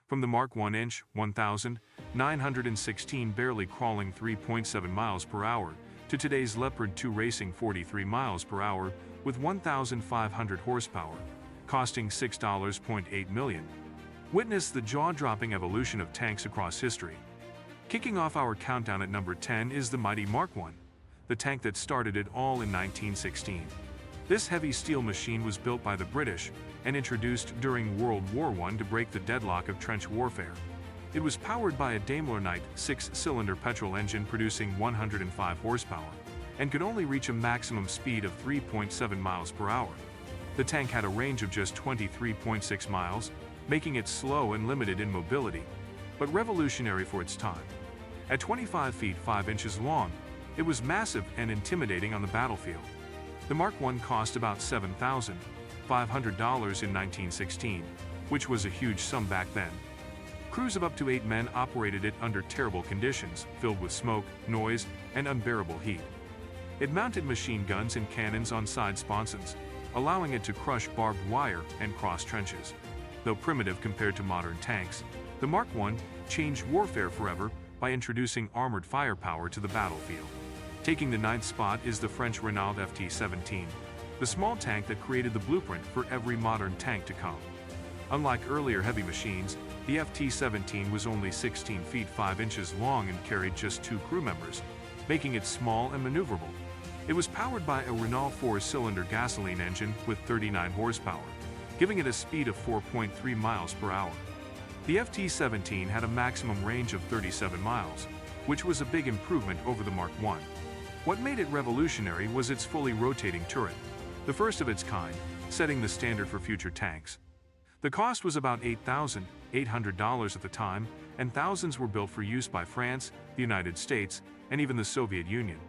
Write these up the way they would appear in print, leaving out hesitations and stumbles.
From the Mark 1-inch, 1,916 barely crawling 3.7 miles per hour, to today's Leopard 2 racing 43 miles per hour with 1,500 horsepower, costing $6.8 million. Witness the jaw-dropping evolution of tanks across history. Kicking off our countdown at number 10 is the mighty Mark 1, the tank that started it all in 1916. This heavy steel machine was built by the British and introduced during World War I to break the deadlock of trench warfare. It was powered by a Daimler Knight 6-cylinder petrol engine producing 105 horsepower and could only reach a maximum speed of 3.7 miles per hour. The tank had a range of just 23.6 miles, making it slow and limited in mobility, but revolutionary for its time. At 25 feet 5 inches long, it was massive and intimidating on the battlefield. The Mark I cost about $7,500 in 1916, which was a huge sum back then. Crews of up to 8 men operated it under terrible conditions, filled with smoke, noise, and unbearable heat. It mounted machine guns and cannons on side sponsons, allowing it to crush barbed wire and cross trenches. Though primitive compared to modern tanks, the Mark I changed warfare forever by introducing armored firepower to the battlefield. Taking the 9th spot is the French Renault FT-17, the small tank that created the blueprint for every modern tank to come. Unlike earlier heavy machines, the FT-17 was only 16 feet 5 inches long and carried just 2 crew members, making it small and maneuverable. It was powered by a Renault 4-cylinder gasoline engine with 39 horsepower, giving it a speed of 4.3 miles per hour. The FT-17 had a maximum range of 37 miles, which was a big improvement over the Mark I. What made it revolutionary was its fully rotating turret, the first of its kind, setting the standard for future tanks. The cost was about $8,800 at the time, and thousands were built for use by France, the United States, and even the Soviet Union.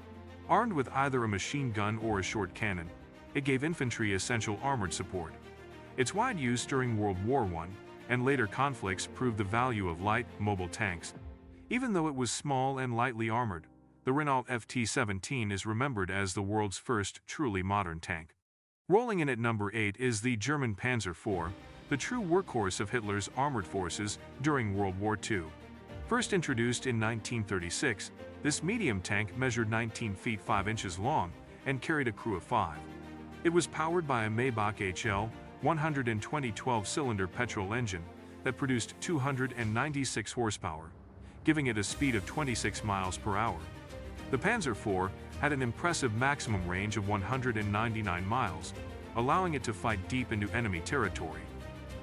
Armed with either a machine gun or a short cannon, it gave infantry essential armored support. Its wide use during World War I and later conflicts proved the value of light, mobile tanks. Even though it was small and lightly armored, the Renault FT-17 is remembered as the world's first truly modern tank. Rolling in at number 8 is the German Panzer IV, the true workhorse of Hitler's armored forces during World War II. First introduced in 1936, this medium tank measured 19 feet 5 inches long and carried a crew of 5. It was powered by a Maybach HL 120 12-cylinder petrol engine that produced 296 horsepower, giving it a speed of 26 miles per hour. The Panzer IV had an impressive maximum range of 199 miles, allowing it to fight deep into enemy territory.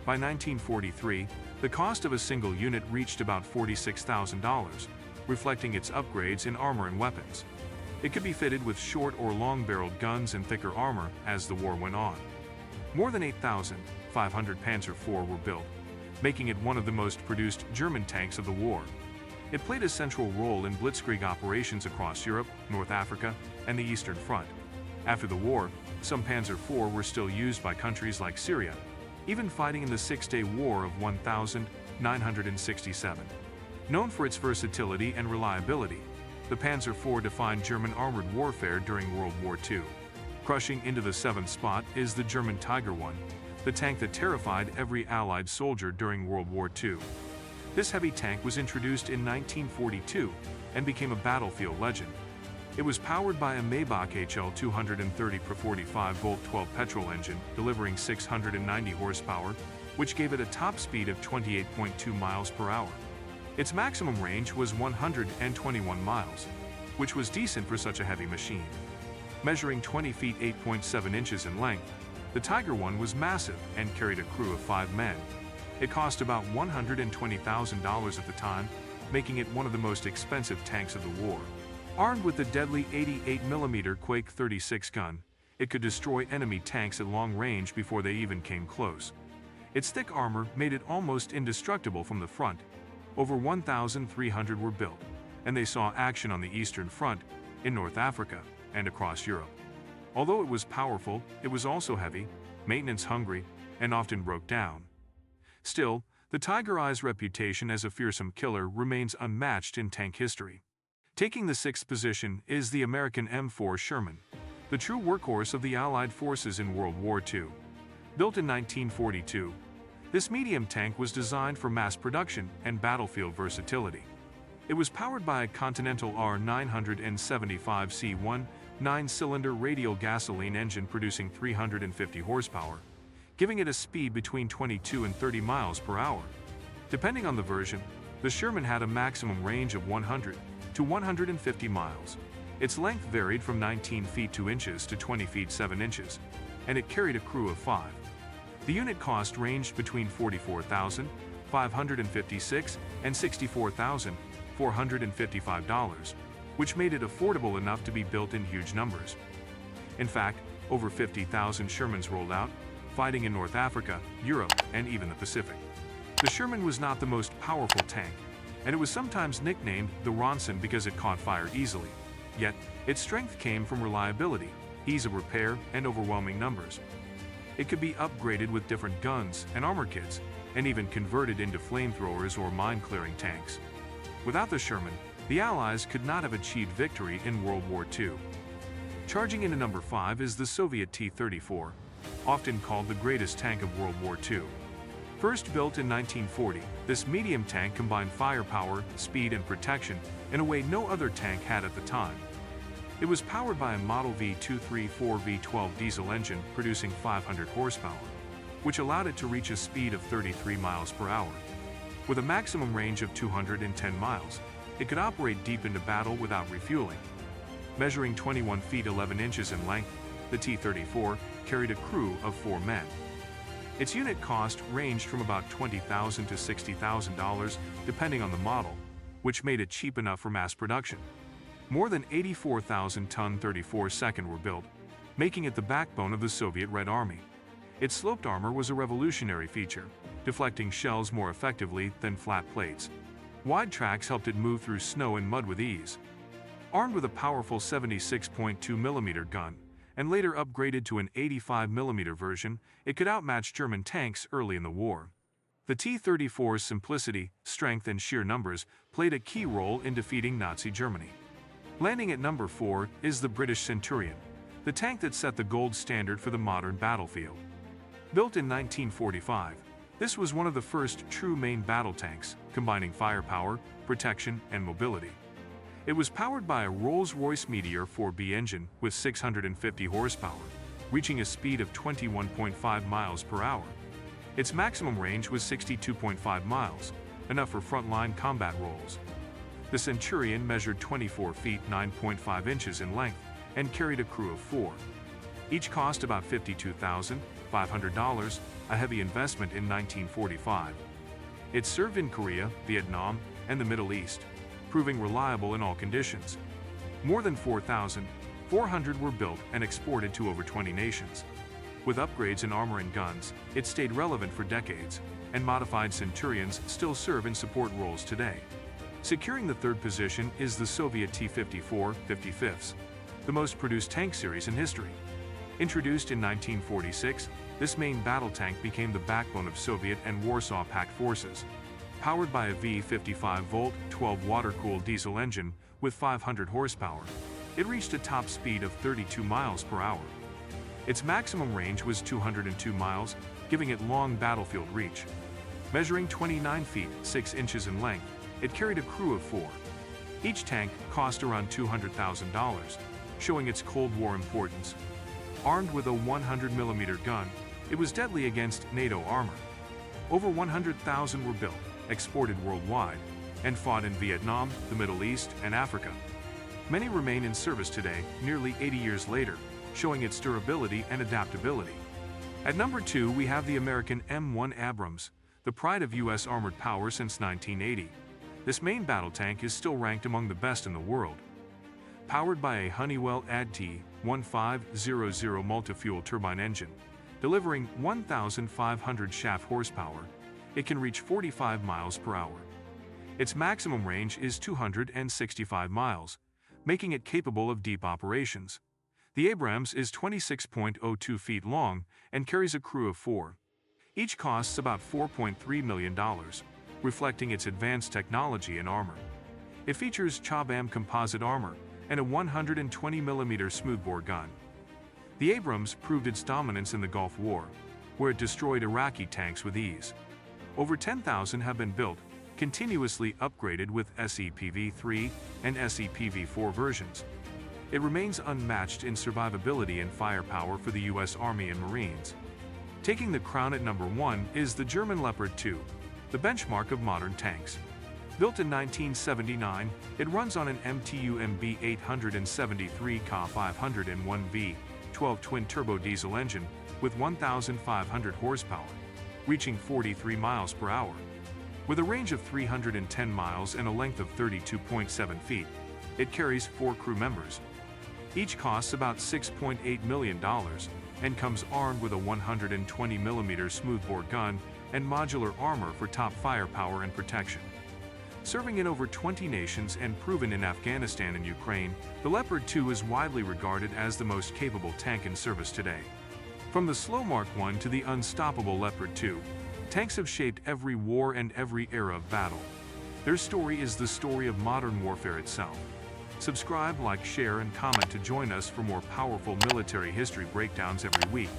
By 1943, the cost of a single unit reached about $46,000, reflecting its upgrades in armor and weapons. It could be fitted with short or long-barreled guns and thicker armor as the war went on. More than 8,500 Panzer IV were built, making it one of the most produced German tanks of the war. It played a central role in blitzkrieg operations across Europe, North Africa, and the Eastern Front. After the war, some Panzer IV were still used by countries like Syria, even fighting in the Six-Day War of 1967. Known for its versatility and reliability, the Panzer IV defined German armored warfare during World War II. Crushing into the 7th spot is the German Tiger I, the tank that terrified every Allied soldier during World War II. This heavy tank was introduced in 1942 and became a battlefield legend. It was powered by a Maybach HL 230 per 45-volt 12 petrol engine, delivering 690 horsepower, which gave it a top speed of 28.2 miles per hour. Its maximum range was 121 miles, which was decent for such a heavy machine. Measuring 20 feet 8.7 inches in length, the Tiger I was massive and carried a crew of 5 men. It cost about $120,000 at the time, making it one of the most expensive tanks of the war. Armed with the deadly 88mm Quake 36 gun, it could destroy enemy tanks at long range before they even came close. Its thick armor made it almost indestructible from the front. Over 1,300 were built, and they saw action on the Eastern Front, in North Africa, and across Europe. Although it was powerful, it was also heavy, maintenance-hungry, and often broke down. Still, the Tiger I's reputation as a fearsome killer remains unmatched in tank history. Taking the 6th position is the American M4 Sherman, the true workhorse of the Allied forces in World War II. Built in 1942, This medium tank was designed for mass production and battlefield versatility. It was powered by a Continental R975C1 9-cylinder radial gasoline engine producing 350 horsepower, giving it a speed between 22 and 30 miles per hour. Depending on the version, the Sherman had a maximum range of 100 to 150 miles. Its length varied from 19 feet 2 inches to 20 feet 7 inches, and it carried a crew of 5. The unit cost ranged between $44,556 and $64,455, which made it affordable enough to be built in huge numbers. In fact, over 50,000 Shermans rolled out, fighting in North Africa, Europe, and even the Pacific. The Sherman was not the most powerful tank, and it was sometimes nicknamed the Ronson because it caught fire easily. Yet, its strength came from reliability, ease of repair, and overwhelming numbers. It could be upgraded with different guns and armor kits, and even converted into flamethrowers or mine-clearing tanks. Without the Sherman, the Allies could not have achieved victory in World War II. Charging into number 5 is the Soviet T-34, often called the greatest tank of World War II. First built in 1940, this medium tank combined firepower, speed, and protection in a way no other tank had at the time. It was powered by a Model V234 V12 diesel engine producing 500 horsepower, which allowed it to reach a speed of 33 miles per hour. With a maximum range of 210 miles, it could operate deep into battle without refueling. Measuring 21 feet 11 inches in length, the T-34 carried a crew of 4 men. Its unit cost ranged from about $20,000 to $60,000 depending on the model, which made it cheap enough for mass production. More than 84,000 ton 34-second were built, making it the backbone of the Soviet Red Army. Its sloped armor was a revolutionary feature, deflecting shells more effectively than flat plates. Wide tracks helped it move through snow and mud with ease. Armed with a powerful 76.2mm gun, and later upgraded to an 85mm version, it could outmatch German tanks early in the war. The T-34's simplicity, strength, and sheer numbers played a key role in defeating Nazi Germany. Landing at number 4 is the British Centurion, the tank that set the gold standard for the modern battlefield. Built in 1945, this was one of the first true main battle tanks, combining firepower, protection, and mobility. It was powered by a Rolls-Royce Meteor 4B engine with 650 horsepower, reaching a speed of 21.5 miles per hour. Its maximum range was 62.5 miles, enough for frontline combat roles. The Centurion measured 24 feet 9.5 inches in length and carried a crew of 4. Each cost about $52,500, a heavy investment in 1945. It served in Korea, Vietnam, and the Middle East, proving reliable in all conditions. More than 4,400 were built and exported to over 20 nations. With upgrades in armor and guns, it stayed relevant for decades, and modified Centurions still serve in support roles today. Securing the third position is the Soviet T-54 55s, the most produced tank series in history. Introduced in 1946, this main battle tank became the backbone of Soviet and Warsaw Pact forces. Powered by a V55-volt, 12-water-cooled diesel engine with 500 horsepower, it reached a top speed of 32 miles per hour. Its maximum range was 202 miles, giving it long battlefield reach. Measuring 29 feet 6 inches in length, it carried a crew of 4. Each tank cost around $200,000, showing its Cold War importance. Armed with a 100mm gun, it was deadly against NATO armor. Over 100,000 were built, exported worldwide, and fought in Vietnam, the Middle East, and Africa. Many remain in service today, nearly 80 years later, showing its durability and adaptability. At number 2 we have the American M1 Abrams, the pride of U.S. armored power since 1980. This main battle tank is still ranked among the best in the world. Powered by a Honeywell ADT-1500 multi-fuel turbine engine, delivering 1,500 shaft horsepower, it can reach 45 miles per hour. Its maximum range is 265 miles, making it capable of deep operations. The Abrams is 26.02 feet long and carries a crew of 4. Each costs about $4.3 million, reflecting its advanced technology and armor. It features Cha-Bam composite armor and a 120mm smoothbore gun. The Abrams proved its dominance in the Gulf War, where it destroyed Iraqi tanks with ease. Over 10,000 have been built, continuously upgraded with SEPV3 and SEPV4 versions. It remains unmatched in survivability and firepower for the U.S. Army and Marines. Taking the crown at number 1 is the German Leopard 2, the benchmark of modern tanks. Built in 1979, it runs on an MTU MB 873 Ka 501 V12 twin-turbo diesel engine with 1,500 horsepower, reaching 43 miles per hour. With a range of 310 miles and a length of 32.7 feet, it carries 4 crew members. Each costs about $6.8 million and comes armed with a 120mm smoothbore gun and modular armor for top firepower and protection. Serving in over 20 nations and proven in Afghanistan and Ukraine, the Leopard 2 is widely regarded as the most capable tank in service today. From the slow Mark I to the unstoppable Leopard 2, tanks have shaped every war and every era of battle. Their story is the story of modern warfare itself. Subscribe, like, share, and comment to join us for more powerful military history breakdowns every week.